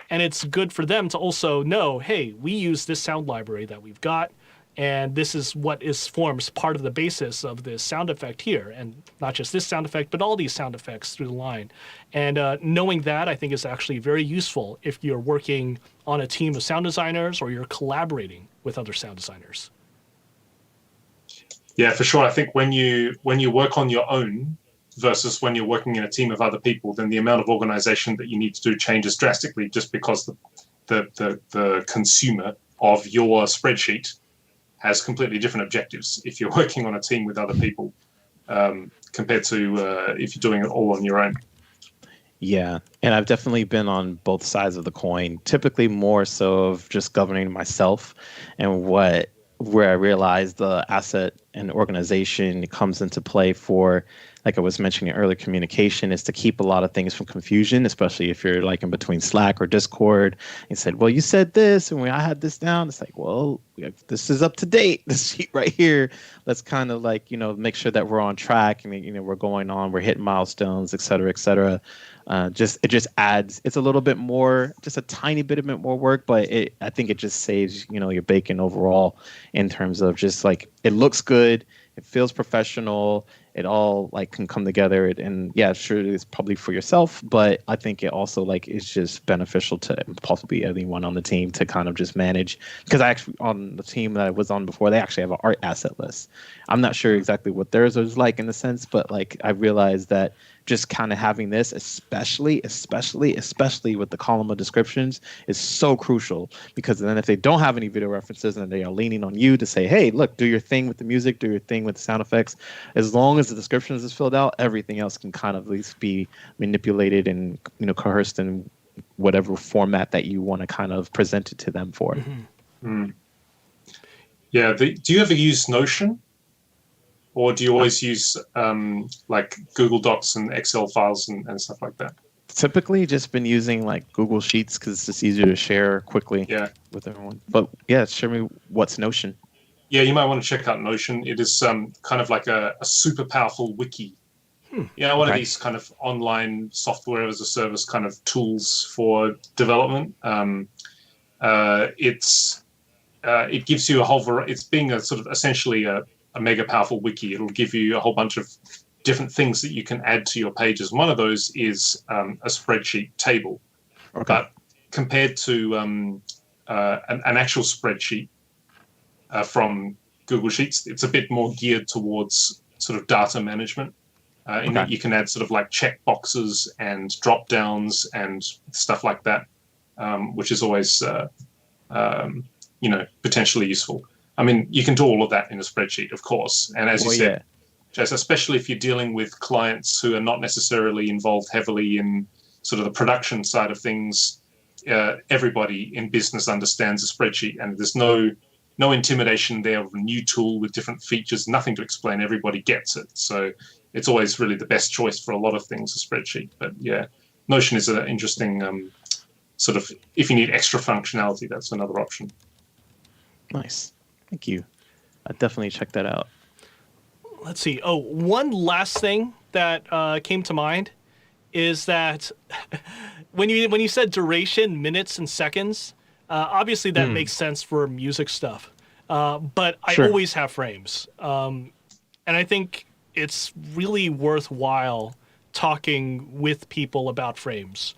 And it's good for them to also know, hey, we use this sound library that we've got, and this is what forms part of the basis of this sound effect here. And not just this sound effect, but all these sound effects through the line. And knowing that, I think, is actually very useful if you're working on a team of sound designers or you're collaborating with other sound designers. Yeah, for sure. I think when you work on your own versus when you're working in a team of other people, then the amount of organization that you need to do changes drastically, just because the consumer of your spreadsheet has completely different objectives if you're working on a team with other people, compared to if you're doing it all on your own. Yeah, and I've definitely been on both sides of the coin, typically more so of just governing myself and where I realize the asset and organization comes into play for, like I was mentioning earlier, communication is to keep a lot of things from confusion, especially if you're like in between Slack or Discord. And said, well, you said this and I had this down. It's like, well, this is up to date. This sheet right here. Let's kind of like, make sure that we're on track and, we're going on, we're hitting milestones, et cetera, et cetera. It just adds, it's a little bit more, just a tiny bit more work, but I think it just saves, your bacon overall in terms of just like, it looks good. It feels professional. It all like can come together. And yeah, sure, it's probably for yourself, but I think it also like is just beneficial to possibly anyone on the team to kind of just manage. Because I actually, on the team that I was on before, they actually have an art asset list. I'm not sure exactly what theirs was like in the sense, but like I realized that just kind of having this, especially with the column of descriptions, is so crucial, because then if they don't have any video references and they are leaning on you to say, hey, look, do your thing with the music, do your thing with the sound effects, as long as the descriptions is filled out, everything else can kind of at least be manipulated and coerced in whatever format that you want to kind of present it to them for. Yeah. Do you ever use Notion? or do you always use like Google Docs and Excel files and stuff like that? Typically, just been using like Google Sheets because it's just easier to share quickly Yeah. with everyone. But yeah, share me what's Notion. Yeah, you might want to check out Notion. It is kind of like a super powerful wiki. You know, one of these kind of online software as a service kind of tools for development. It gives you a whole variety. It's being a sort of essentially a mega powerful wiki. It'll give you a whole bunch of different things that you can add to your pages. One of those is a spreadsheet table. Okay. But compared to an actual spreadsheet from Google Sheets, it's a bit more geared towards sort of data management. In that you can add sort of like check boxes and drop downs and stuff like that, which is always potentially useful. I mean, you can do all of that in a spreadsheet, of course. And as you said, Jess, especially if you're dealing with clients who are not necessarily involved heavily in sort of the production side of things, everybody in business understands a spreadsheet, and there's no intimidation there of a new tool with different features, nothing to explain. Everybody gets it. So it's always really the best choice for a lot of things, a spreadsheet. But yeah, Notion is an interesting sort of, if you need extra functionality, that's another option. Nice. Thank you. I'll definitely check that out. Let's see. Oh, one last thing that came to mind is that when you said duration, minutes and seconds, obviously that makes sense for music stuff. But I always have frames. And I think it's really worthwhile talking with people about frames.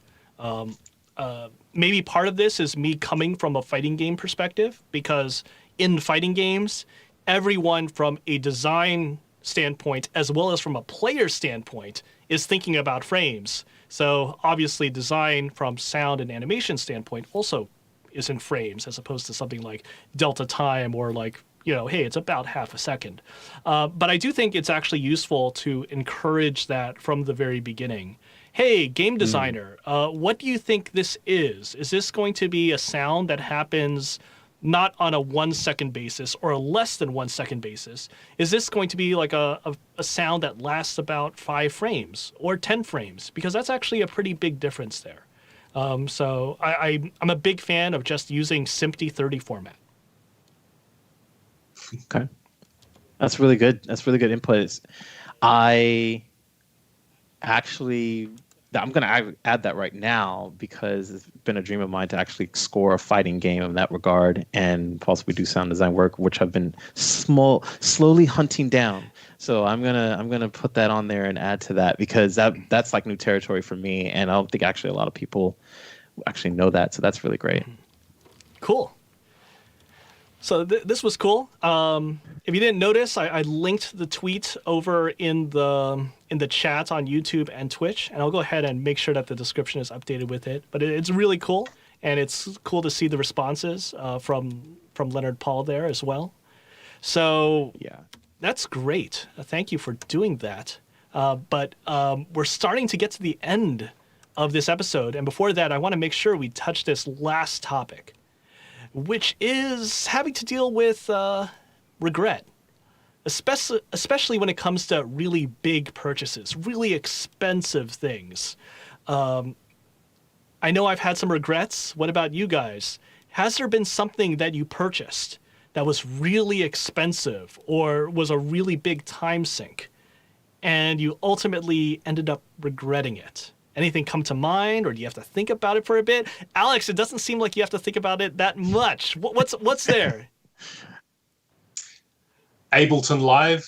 Maybe part of this is me coming from a fighting game perspective, because in fighting games, everyone from a design standpoint as well as from a player standpoint is thinking about frames. So obviously design from sound and animation standpoint also is in frames, as opposed to something like delta time or like, hey, it's about half a second. But I do think it's actually useful to encourage that from the very beginning. Hey, game designer, what do you think this is? Is this going to be a sound that happens not on a 1 second basis or a less than 1 second basis? Is this going to be like a sound that lasts about 5 frames or 10 frames? Because that's actually a pretty big difference there. So I'm a big fan of just using SMPTE 30 format. Okay. That's really good. That's really good input. I'm going to add that right now, because it's been a dream of mine to actually score a fighting game in that regard, and possibly do sound design work, which I've been slowly hunting down. So I'm gonna put that on there and add to that, because that's like new territory for me, and I don't think actually a lot of people actually know that. So that's really great. Cool. So this was cool. If you didn't notice, I linked the tweet over in the chat on YouTube and Twitch, and I'll go ahead and make sure that the description is updated with it. But it's really cool, and it's cool to see the responses from Leonard Paul there as well. So yeah, that's great. Thank you for doing that. But we're starting to get to the end of this episode, and before that, I want to make sure we touch this last topic, which is having to deal with regret, especially when it comes to really big purchases, really expensive things. I know I've had some regrets. What about you guys? Has there been something that you purchased that was really expensive or was a really big time sink, and you ultimately ended up regretting it? Anything come to mind, or do you have to think about it for a bit? Alex, it doesn't seem like you have to think about it that much. What's there? Ableton Live.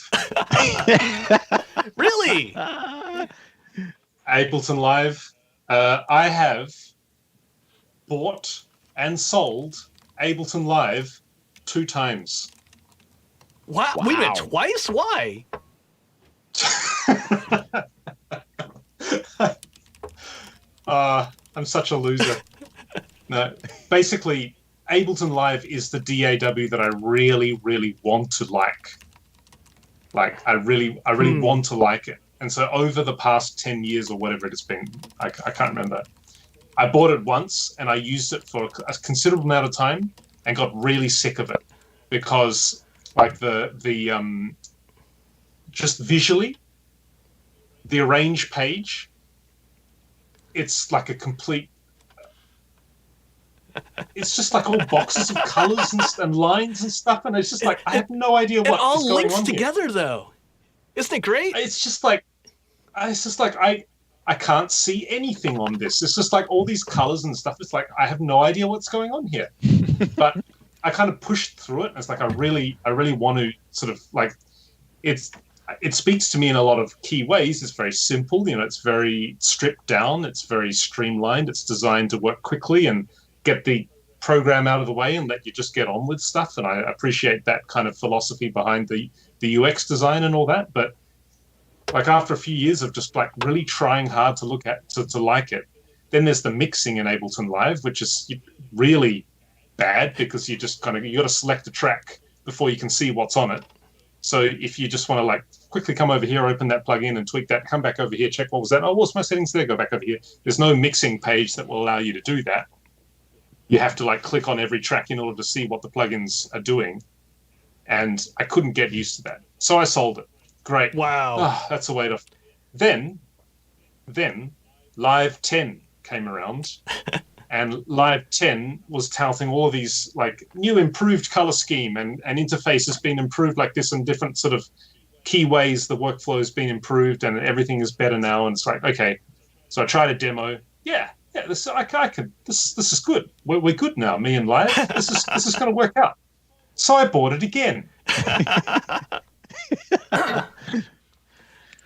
Really? Ableton Live. I have bought and sold Ableton Live 2 times. Wow. Wait a minute, twice? Why? I'm such a loser. No, basically, Ableton Live is the DAW that I really, really want to like. Like, I really want to like it. And so over the past 10 years or whatever it has been, I can't remember, I bought it once and I used it for a considerable amount of time and got really sick of it, because like the just visually, the arrange page, it's like a complete. It's just like all boxes of colors and lines and stuff, and it's just like I have no idea what It all is going links on here. together, though. Isn't it great? It's just like I can't see anything on this. It's just like all these colors and stuff. It's like I have no idea what's going on here. But I kind of pushed through it. And it's like I really want to sort of like it speaks to me in a lot of key ways. It's very simple, it's very stripped down, it's very streamlined, it's designed to work quickly and get the program out of the way and let you just get on with stuff. And I appreciate that kind of philosophy behind the UX design and all that. But like after a few years of just like really trying hard to look at to like it, then there's the mixing in Ableton Live, which is really bad because you just you got to select a track before you can see what's on it. So if you just want to like quickly come over here, open that plugin and tweak that, come back over here, check what was that. Oh, what's my settings there? Go back over here. There's no mixing page that will allow you to do that. You have to like click on every track in order to see what the plugins are doing. And I couldn't get used to that. So I sold it. Great. Wow. Oh, that's a way to. Then Live 10 came around. And Live 10 was touting all of these like new improved color scheme and interface has been improved like this in different sort of key ways. The workflow has been improved and everything is better now. And it's like, okay. So I tried a demo. Yeah, this is good. We're good now, me and Live. This is going to work out. So I bought it again.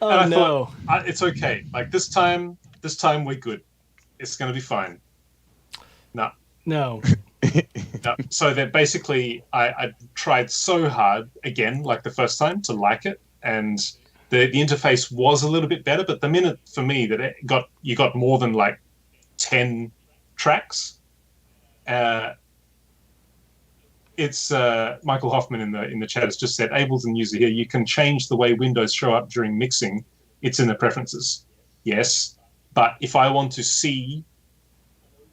Oh no! Thought, it's okay. Like this time we're good. It's going to be fine. No. No. So then basically, I tried so hard again, like the first time, to like it, and the interface was a little bit better. But the minute for me that you got more than like 10 tracks, it's Michael Hoffman in the chat has just said, Ableton user here, you can change the way windows show up during mixing. It's in the preferences. Yes, but if I want to see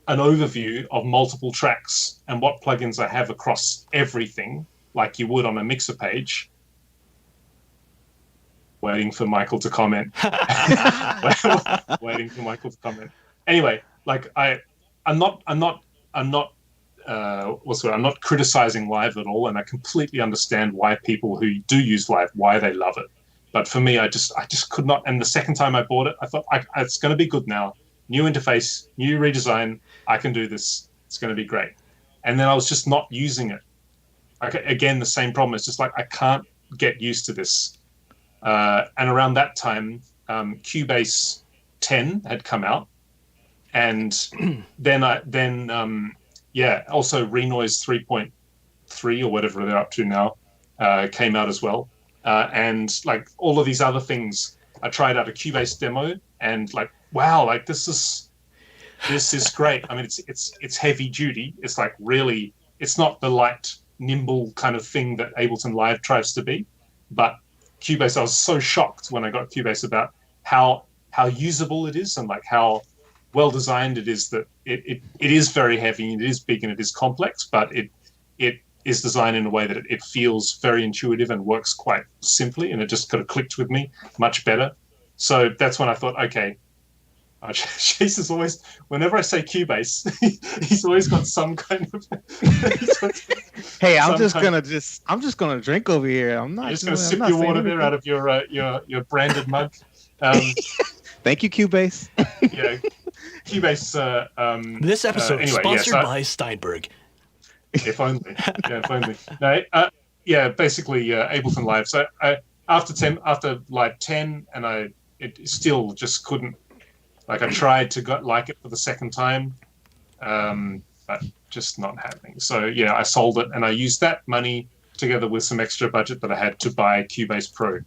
an overview of multiple tracks and what plugins I have across everything, like you would on a mixer page, waiting for Michael to comment. Waiting for Michael to comment. Anyway, like I'm not criticizing Live at all, and I completely understand why people who do use Live, why they love it. But for me, I just could not. And the second time I bought it, I thought it's going to be good now. New interface, new redesign. I can do this. It's going to be great. And then I was just not using it. Again, the same problem. It's just like I can't get used to this. And around that time, Cubase 10 had come out, and then also Renoise 3.3 or whatever they're up to now came out as well. And like all of these other things, I tried out a Cubase demo and like, wow, like this is great. I mean, it's heavy duty. It's like really, it's not the light, nimble kind of thing that Ableton Live tries to be. But Cubase, I was so shocked when I got Cubase about how usable it is and like how well designed it is, that it is very heavy and it is big and it is complex, but it is designed in a way that it feels very intuitive and works quite simply, and it just kind of clicked with me much better. So that's when I thought, okay, Chase is always, whenever I say Cubase, he's always got some kind of. Hey, I'm just gonna drink over here. I'm not just gonna sip your water there out of your branded mug. Thank you, Cubase. Yeah, Cubase. This episode is anyway, sponsored by Steinberg. If only. Yeah, if only. No, basically Ableton Live. So after Live 10, and it still just couldn't. Like I tried to like it for the second time, but just not happening. So yeah, I sold it, and I used that money together with some extra budget that I had to buy Cubase Pro,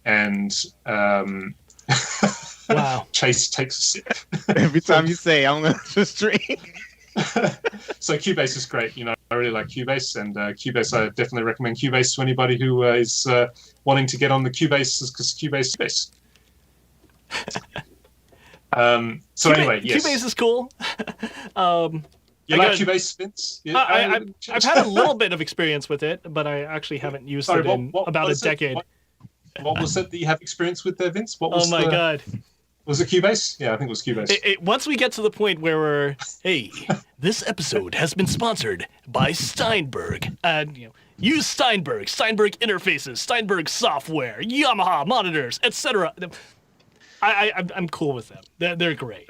and wow. Chase takes a sip every time you say I'm gonna just drink. So Cubase is great. I really like Cubase, and Cubase, I definitely recommend Cubase to anybody who is wanting to get on the Cubase, because Cubase. Anyway, yes. Cubase is cool. You like Cubase, Vince? Yeah, I've had a little bit of experience with it, but I actually haven't used it in about a decade. What was it that you have experience with there, Vince? What Oh was my God. Was it Cubase? Yeah, I think it was Cubase. Once we get to the point where we're, hey, this episode has been sponsored by Steinberg. Use Steinberg interfaces, Steinberg software, Yamaha monitors, etc. I'm cool with them. They're great.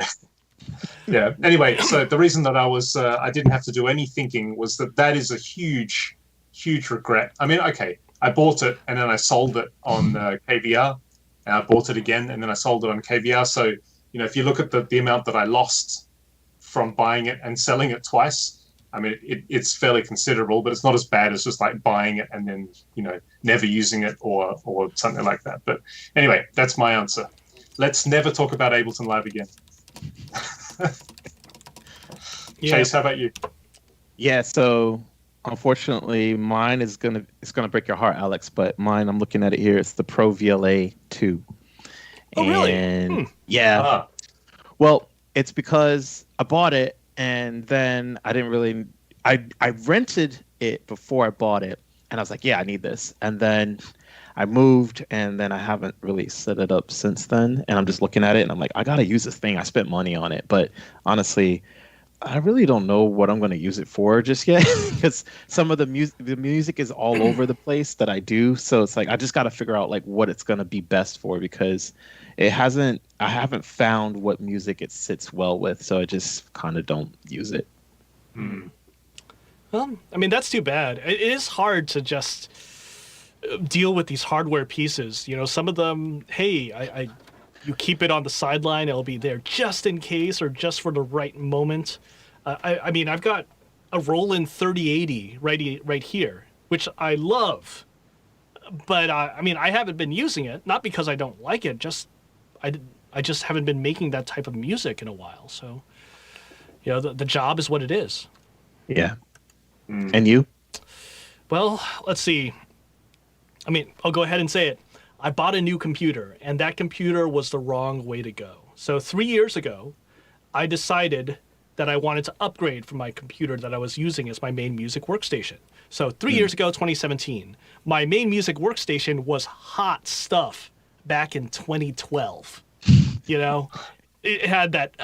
Yeah. Anyway, so the reason that I didn't have to do any thinking was that is a huge, huge regret. I mean, okay, I bought it and then I sold it on KVR, and I bought it again and then I sold it on KVR. So, if you look at the amount that I lost from buying it and selling it twice, I mean, it's fairly considerable, but it's not as bad as just like buying it and then, never using it or something like that. But anyway, that's my answer. Let's never talk about Ableton Live again. Yeah. Chase, how about you? Yeah, so unfortunately, mine is gonna break your heart, Alex. But mine, I'm looking at it here. It's the Pro VLA 2. Oh, really? And yeah. Well, it's because I bought it and then I didn't really. I rented it before I bought it, and I was like, yeah, I need this. And then I moved, and then I haven't really set it up since then. And I'm just looking at it, and I'm like, I gotta use this thing. I spent money on it, but honestly, I really don't know what I'm going to use it for just yet, because some of the music is all over the place that I do. So it's like I just got to figure out like what it's going to be best for, because I haven't found what music it sits well with. So I just kind of don't use it. Well, I mean, that's too bad. It is hard to just deal with these hardware pieces. Some of them, hey, you keep it on the sideline, it'll be there just in case or just for the right moment. I mean, I've got a Roland 3080 right here, which I love. But, I mean, I haven't been using it, not because I don't like it, I just haven't been making that type of music in a while. So, the job is what it is. Yeah. And you? Well, let's see. I mean, I'll go ahead and say it. I bought a new computer, and that computer was the wrong way to go. So 3 years ago, I decided that I wanted to upgrade from my computer that I was using as my main music workstation. So 3 years ago, 2017, my main music workstation was hot stuff back in 2012. It had that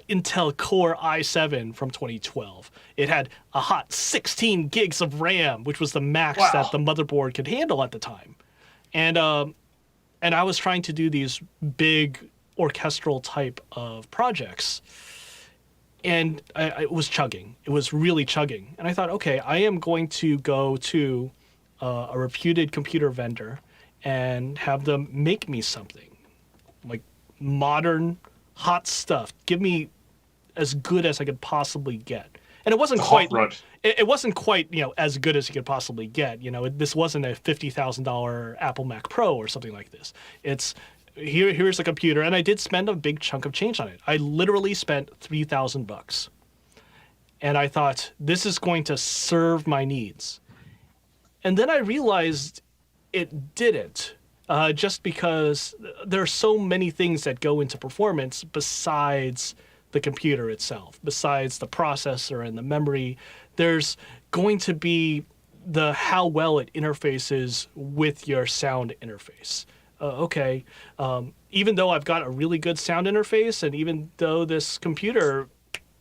Intel Core i7 from 2012. It had a hot 16 gigs of RAM, which was the max that the motherboard could handle at the time. And I was trying to do these big orchestral type of projects. And it was chugging. It was really chugging. And I thought, okay, I am going to go to a reputed computer vendor and have them make me something. Like modern, hot stuff. Give me as good as I could possibly get. And it wasn't quite... It wasn't quite, as good as you could possibly get. This wasn't a $50,000 Apple Mac Pro or something like this. It's here's a computer, and I did spend a big chunk of change on it. I literally spent $3,000, and I thought this is going to serve my needs. And then I realized it didn't, just because there are so many things that go into performance besides the computer itself, besides the processor and the memory. There's going to be how well it interfaces with your sound interface. Even though I've got a really good sound interface, and even though this computer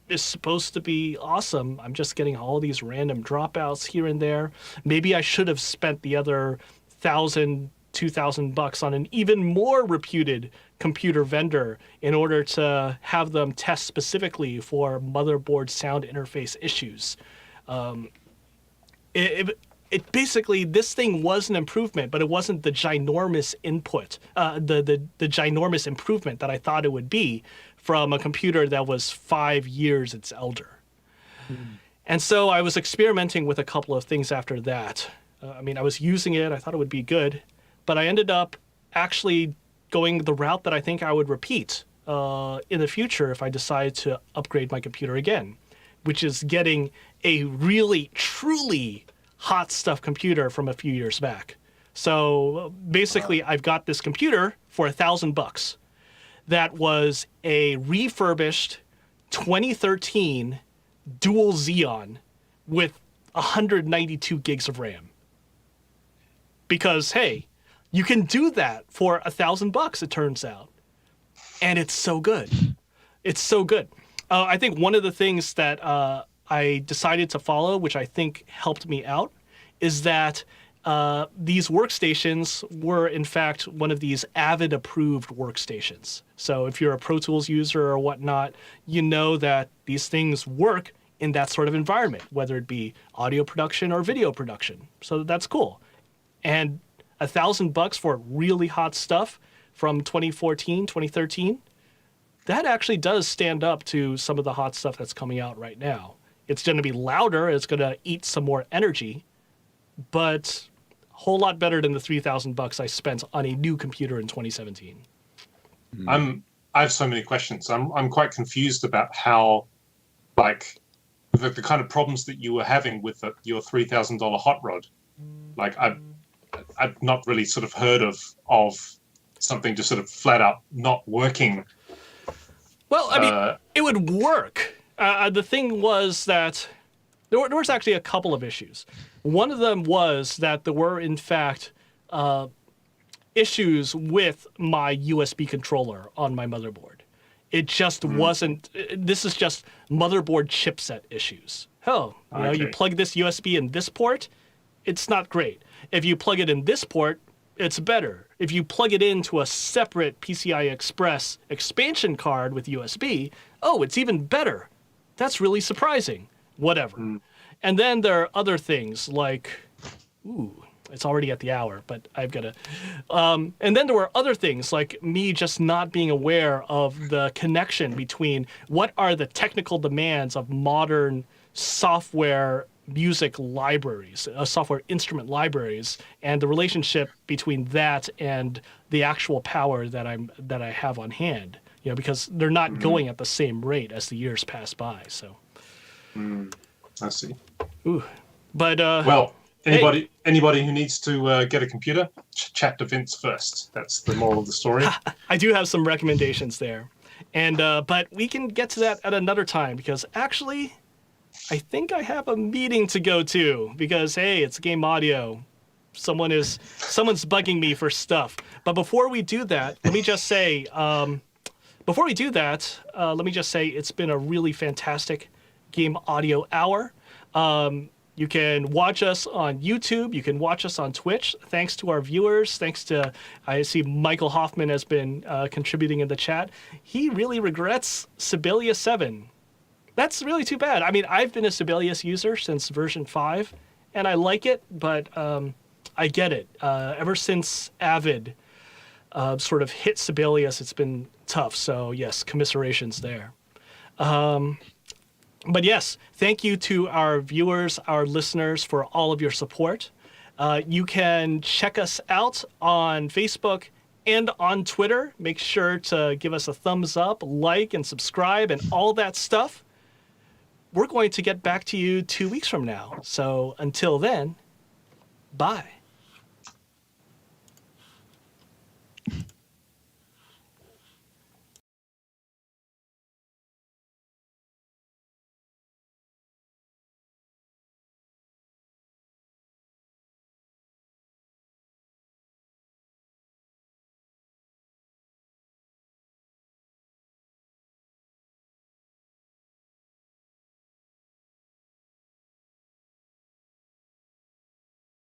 is supposed to be awesome, I'm just getting all these random dropouts here and there. Maybe I should have spent the other $2,000 on an even more reputed computer vendor in order to have them test specifically for motherboard sound interface issues. It basically, this thing was an improvement, but it wasn't the ginormous input, the ginormous improvement that I thought it would be from a computer that was 5 years its elder. And so I was experimenting with a couple of things after that. I was using it, I thought it would be good, but I ended up actually going the route that I think I would repeat in the future if I decide to upgrade my computer again, which is getting a really, truly hot stuff computer from a few years back. So basically, I've got this computer for $1,000 that was a refurbished 2013 dual Xeon with 192 gigs of RAM. Because, hey, You can do that for $1,000, it turns out. And it's so good. It's so good. I think one of the things that I decided to follow, which I think helped me out, is that these workstations were, in fact, one of these Avid approved workstations. So if you're a Pro Tools user or whatnot, you know that these things work in that sort of environment, whether it be audio production or video production. So that's cool. And $1,000 for really hot stuff from 2014, 2013, that actually does stand up to some of the hot stuff that's coming out right now. It's going to be louder, it's going to eat some more energy, but a whole lot better than the $3,000 I spent on a new computer in 2017. I have so many questions. I'm quite confused about how, like, the kind of problems that you were having with your $3,000 hot rod. Like, I've not really sort of heard of something just sort of flat out not working. Well, I mean, it would work. The thing was that there was actually a couple of issues. One of them was that there were, in fact, issues with my USB controller on my motherboard. It just wasn't. This is just motherboard chipset issues. Hell, you plug this USB in this port, it's not great. If you plug it in this port, it's better. If you plug it into a separate PCI Express expansion card with USB, oh, it's even better. That's really surprising. Whatever. And then there are other things like, it's already at the hour, but I've got to. And then there were other things like me just not being aware of the connection between what are the technical demands of modern software music libraries, software instrument libraries, and the relationship between that and the actual power that I have on hand. Because they're not going at the same rate as the years pass by. So. I see. Ooh, but well, anybody who needs to get a computer, chat to Vince first. That's the moral of the story. I do have some recommendations there, and but we can get to that at another time because actually, I think I have a meeting to go to because hey, it's Game Audio. Someone's bugging me for stuff. But before we do that, let me just say. Let me just say it's been a really fantastic Game Audio hour. You can watch us on YouTube. You can watch us on Twitch. Thanks to our viewers. Thanks to, I see Michael Hoffman has been contributing in the chat. He really regrets Sibelius 7. That's really too bad. I mean, I've been a Sibelius user since version 5, and I like it, but I get it. Ever since Avid sort of hit Sibelius, it's been tough. So yes, commiserations there. But yes, thank you to our viewers, our listeners for all of your support. You can check us out on Facebook and on Twitter. Make sure to give us a thumbs up, like, and subscribe, and all that stuff. We're going to get back to you 2 weeks from now. So until then, bye.